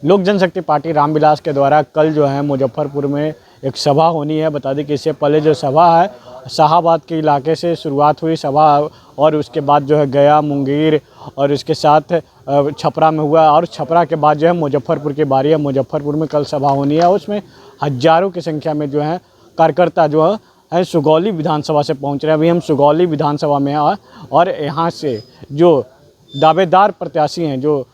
लोक जनशक्ति पार्टी रामविलास के द्वारा कल जो है मुजफ्फरपुर में एक सभा होनी है। बता दें कि इससे पहले जो सभा है शाहाबाद के इलाके से शुरुआत हुई सभा और उसके बाद जो है गया, मुंगेर और इसके साथ छपरा में हुआ और छपरा के बाद जो है मुजफ्फरपुर की बारी है। मुजफ्फरपुर में कल सभा होनी है, उसमें हज़ारों की संख्या में जो है कार्यकर्ता जो है सुगौली विधानसभा से पहुंच रहे हैं। अभी हम सुगौली विधानसभा में हैं और यहाँ से जो दावेदार प्रत्याशी हैं जो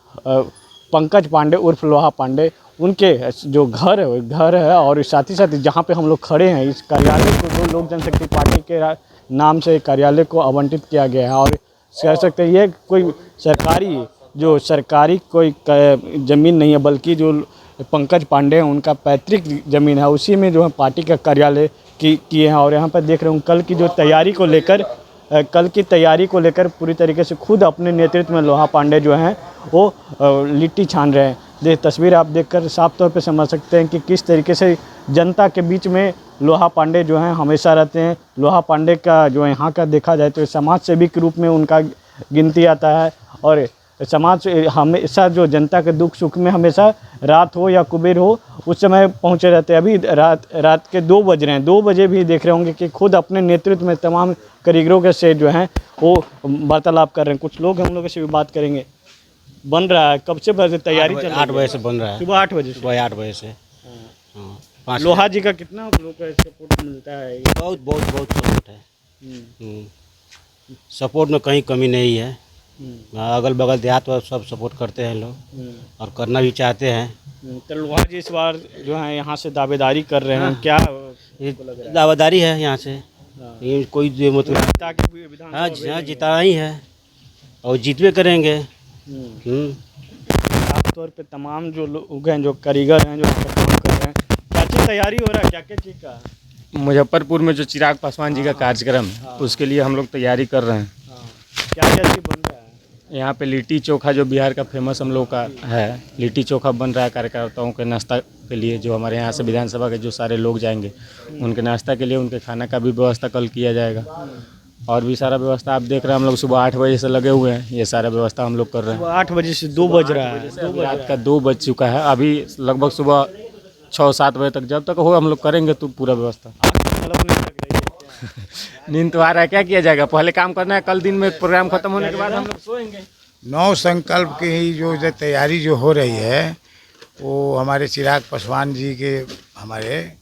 पंकज पांडे उर्फ लोहा पांडे, उनके जो घर है और साथ ही साथ जहाँ पे हम लोग खड़े हैं इस कार्यालय को जो लोक जनशक्ति पार्टी के नाम से कार्यालय को आवंटित किया गया है और कह सकते हैं ये कोई सरकारी कोई ज़मीन नहीं है, बल्कि जो पंकज पांडे हैं उनका पैतृक ज़मीन है, उसी में जो है पार्टी का कार्यालय किए हैं। और यहाँ पर देख रहे हूँ कल की तैयारी को लेकर पूरी तरीके से खुद अपने नेतृत्व में लोहा पांडे जो हैं वो लिट्टी छान रहे हैं। तस्वीर आप देखकर साफ तौर पे समझ सकते हैं कि किस तरीके से जनता के बीच में लोहा पांडे जो हैं हमेशा रहते हैं। लोहा पांडे का जो यहाँ का देखा जाए तो समाज सेवी के रूप में उनका गिनती आता है और समाज हमेशा जो जनता के दुख सुख में हमेशा रात हो या कुबेर हो उस समय पहुँचे रहते हैं। अभी रात के 2 बज रहे हैं, 2 बजे भी देख रहे होंगे कि खुद अपने नेतृत्व में तमाम कारीगरों के से जो हैं वो वार्तालाप कर रहे हैं। कुछ लोग हम लोगों से भी बात करेंगे। बन रहा है कब से तैयारी चल रही है? 8 बजे से बन रहा है। सुबह 8 बजे से। सुबह 8 बजे से। हाँ, लोहा जी का कितना लोगों का सपोर्ट मिलता है? बहुत सपोर्ट है। सपोर्ट में कहीं कमी नहीं है। अगल बगल देहात वाले सब सपोर्ट करते हैं लोग और करना भी चाहते हैं। तो लोहा जी इस बार जो है यहाँ से दावेदारी कर रहे हैं, क्या दावेदारी है यहाँ से? ये कोई मतलब हाँ जिताना ही है और जीतवे करेंगे। खास तौर पे तमाम जो लोग हैं जो कारीगर हैं जो काम कर रहे हैं, क्या चीज़ तैयारी हो रहा है, क्या चीज़ का? मुजफ्फरपुर में जो चिराग पासवान जी का कार्यक्रम है उसके लिए हम लोग तैयारी कर रहे हैं। क्या चीज़ बन रहा है? यहाँ पे लिट्टी चोखा जो बिहार का फेमस हम लोग का है, लिट्टी चोखा बन रहा है कार्यकर्ताओं के नाश्ता के लिए। जो हमारे यहाँ से विधानसभा के जो सारे लोग जाएंगे उनके नाश्ता के लिए उनके खाना का भी व्यवस्था कल किया जाएगा और भी सारा व्यवस्था आप देख रहे हैं। हम लोग सुबह 8 बजे से लगे हुए हैं, ये सारा व्यवस्था हम लोग कर रहे हैं। 8 बजे से 2 बज रहा है, रात का 2 बज चुका है। अभी लगभग सुबह 6-7 बजे तक जब तक हो हम लोग करेंगे तो पूरा व्यवस्था। नींद तो आ रहा है, क्या किया जाएगा, पहले काम करना है। कल दिन में प्रोग्राम खत्म होने के बाद हम लोग सोएंगे। 9 संकल्प की ही जो तैयारी जो हो रही है वो हमारे चिराग पासवान जी के हमारे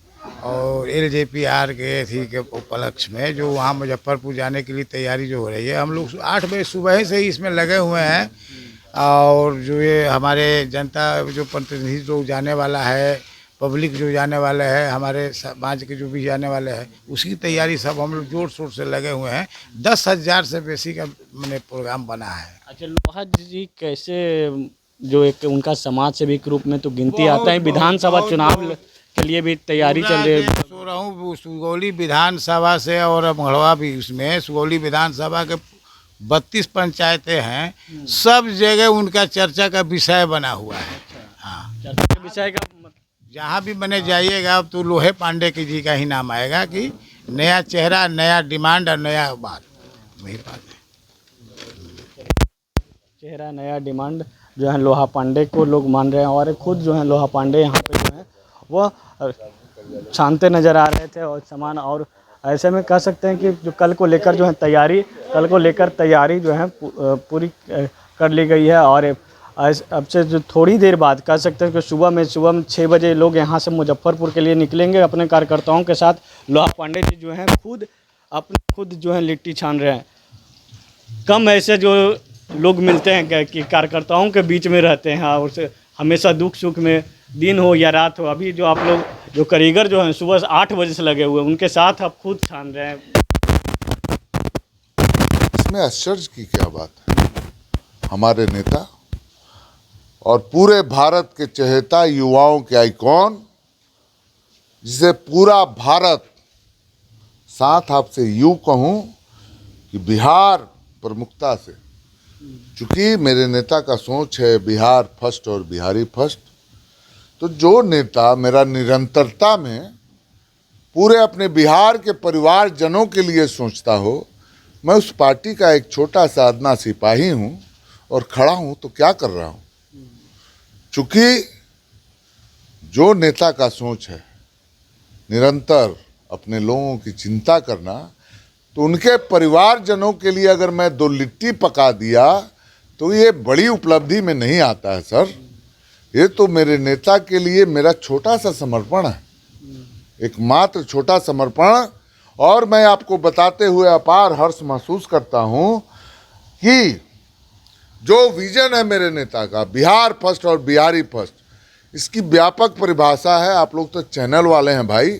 और LJPR के थी के उपलक्ष्य में जो वहाँ मुजफ्फरपुर जाने के लिए तैयारी जो हो रही है। हम लोग 8 बजे सुबह से ही इसमें लगे हुए हैं और जो ये हमारे जनता जो प्रतिनिधि लोग जाने वाला है, पब्लिक जो जाने वाले हैं, हमारे समाज के जो भी जाने वाले हैं, उसकी तैयारी सब हम लोग जोर शोर से लगे हुए हैं। 10,000 से बेसी का मैंने प्रोग्राम बना है। अच्छा, लोहा जी कैसे जो एक उनका समाज सेवी के रूप में तो गिनती आता है, विधानसभा चुनाव के लिए भी तैयारी चल रही है। सो रहा हूँ सुगौली विधानसभा से और मढ़वा भी उसमें सुगौली विधानसभा के 32 पंचायतें हैं, सब जगह उनका चर्चा का विषय बना हुआ है। हाँ, चर्चा के विषय का जहाँ भी बने जाइएगा तो लोहे पांडे की जी का ही नाम आएगा कि नया चेहरा, नया डिमांड और नया बात, वही बात है। चेहरा, नया डिमांड जो है लोहा पांडे को लोग मान रहे हैं और खुद जो है लोहा पांडे यहाँ पे जो है वह छानते नज़र आ रहे थे और सामान। और ऐसे में कह सकते हैं कि जो कल को लेकर तैयारी जो है पूरी कर ली गई है। और अब से जो थोड़ी देर बाद कह सकते हैं कि सुबह में 6 बजे लोग यहाँ से मुजफ्फरपुर के लिए निकलेंगे अपने कार्यकर्ताओं के साथ। लोहा पांडे जी जो हैं खुद जो है लिट्टी छान रहे हैं। कम ऐसे जो लोग मिलते हैं कि कार्यकर्ताओं के बीच में रहते हैं और हमेशा दुख सुख में दिन हो या रात हो। अभी जो आप लोग जो कारीगर जो हैं सुबह 8 बजे से लगे हुए हैं, उनके साथ आप खुद छान रहे हैं। इसमें आश्चर्य की क्या बात है? हमारे नेता और पूरे भारत के चहेता युवाओं के आइकॉन, जिसे पूरा भारत साथ आपसे यूं कहूं कि बिहार प्रमुखता से, चूंकि मेरे नेता का सोच है बिहार फर्स्ट और बिहारी फर्स्ट, तो जो नेता मेरा निरंतरता में पूरे अपने बिहार के परिवारजनों के लिए सोचता हो, मैं उस पार्टी का एक छोटा सा अदना सिपाही हूं और खड़ा हूं तो क्या कर रहा हूं। चूंकि जो नेता का सोच है निरंतर अपने लोगों की चिंता करना, तो उनके परिवारजनों के लिए अगर मैं 2 लिट्टी पका दिया तो ये बड़ी उपलब्धि में नहीं आता है सर। ये तो मेरे नेता के लिए मेरा छोटा सा समर्पण है, एकमात्र छोटा समर्पण। और मैं आपको बताते हुए अपार हर्ष महसूस करता हूँ कि जो विजन है मेरे नेता का, बिहार फर्स्ट और बिहारी फर्स्ट, इसकी व्यापक परिभाषा है। आप लोग तो चैनल वाले हैं भाई,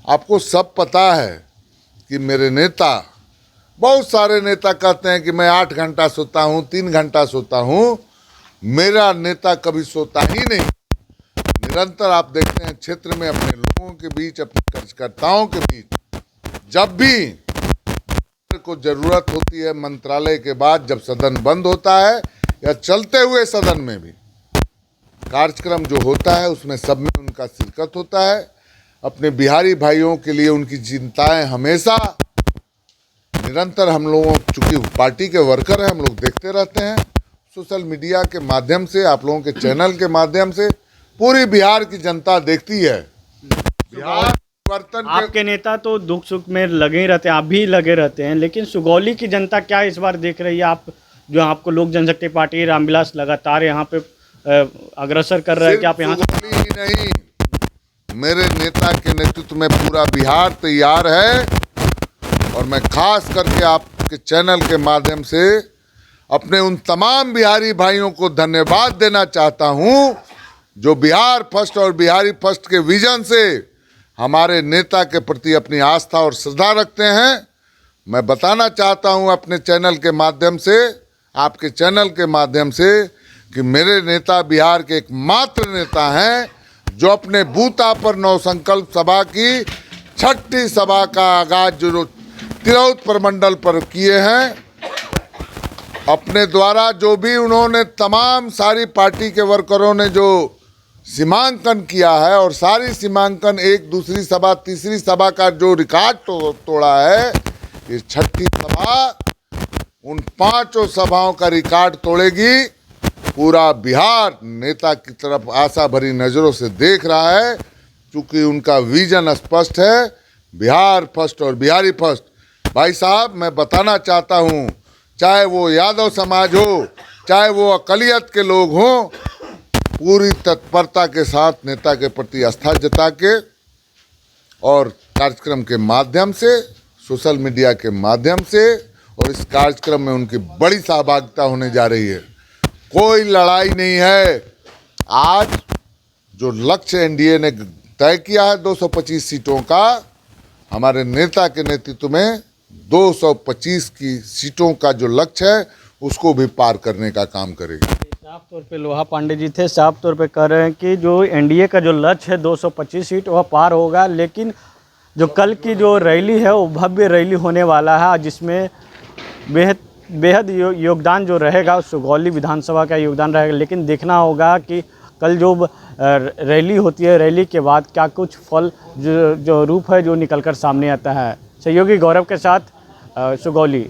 आपको सब पता है कि मेरे नेता, बहुत सारे नेता कहते हैं कि मैं 8 घंटा सोता हूँ, 3 घंटा सोता हूँ। मेरा नेता कभी सोता ही नहीं। निरंतर आप देखते हैं क्षेत्र में अपने लोगों के बीच, अपने कार्यकर्ताओं के बीच, जब भी को जरूरत होती है, मंत्रालय के बाद जब सदन बंद होता है या चलते हुए सदन में भी कार्यक्रम जो होता है उसमें सब में उनका शिरकत होता है। अपने बिहारी भाइयों के लिए उनकी चिंताएं हमेशा निरंतर, हम लोगों, चूंकि पार्टी के वर्कर हैं, हम लोग देखते रहते हैं सोशल मीडिया के माध्यम से, आप लोगों के चैनल के माध्यम से पूरी बिहार की जनता देखती है। बिहार परिवर्तन आपके नेता तो दुख सुख में लगे ही रहते हैं, आप भी लगे रहते हैं, लेकिन सुगौली की जनता क्या इस बार देख रही है? आप जो आपको लोक जनशक्ति पार्टी रामविलास लगातार यहाँ पे अग्रसर कर रहा है कि आप यहाँ सुगौली ही नहीं, मेरे नेता के नेतृत्व में पूरा बिहार तैयार है। और मैं खास करके आपके चैनल के माध्यम से अपने उन तमाम बिहारी भाइयों को धन्यवाद देना चाहता हूं जो बिहार फर्स्ट और बिहारी फर्स्ट के विजन से हमारे नेता के प्रति अपनी आस्था और श्रद्धा रखते हैं। मैं बताना चाहता हूं अपने चैनल के माध्यम से, आपके चैनल के माध्यम से, कि मेरे नेता बिहार के एकमात्र नेता हैं जो अपने बूता पर नवसंकल्प सभा की 6ठी सभा का आगाज जो तिरहुत प्रमंडल पर किए हैं। अपने द्वारा जो भी उन्होंने तमाम सारी पार्टी के वर्करों ने जो सीमांकन किया है, और सारी सीमांकन 1, दूसरी सभा, तीसरी सभा का जो रिकॉर्ड तोड़ा है, ये 6ठी सभा उन 5 सभाओं का रिकॉर्ड तोड़ेगी। पूरा बिहार नेता की तरफ आशा भरी नज़रों से देख रहा है, क्योंकि उनका विजन स्पष्ट है, बिहार फर्स्ट और बिहारी फर्स्ट। भाई साहब, मैं बताना चाहता हूँ, चाहे वो यादव समाज हो, चाहे वो अकलियत के लोग हों, पूरी तत्परता के साथ नेता के प्रति आस्था जता के और कार्यक्रम के माध्यम से, सोशल मीडिया के माध्यम से, और इस कार्यक्रम में उनकी बड़ी सहभागिता होने जा रही है। कोई लड़ाई नहीं है। आज जो लक्ष्य एनडीए ने तय किया है 225 सीटों का, हमारे नेता के नेतृत्व में 225 की सीटों का जो लक्ष्य है उसको भी पार करने का काम करेगी। साफ तौर पे लोहा पांडे जी थे, साफ तौर पे कह रहे हैं कि जो एनडीए का जो लक्ष्य है 225 सीट वह पार होगा, लेकिन जो कल की जो रैली है वो भव्य रैली होने वाला है, जिसमें बेहद योगदान जो रहेगा सुगौली विधानसभा का योगदान रहेगा। लेकिन देखना होगा कि कल जो रैली होती है, रैली के बाद क्या कुछ फल जो रूप है जो निकलकर सामने आता है। सहयोगी गौरव के साथ सुगौली।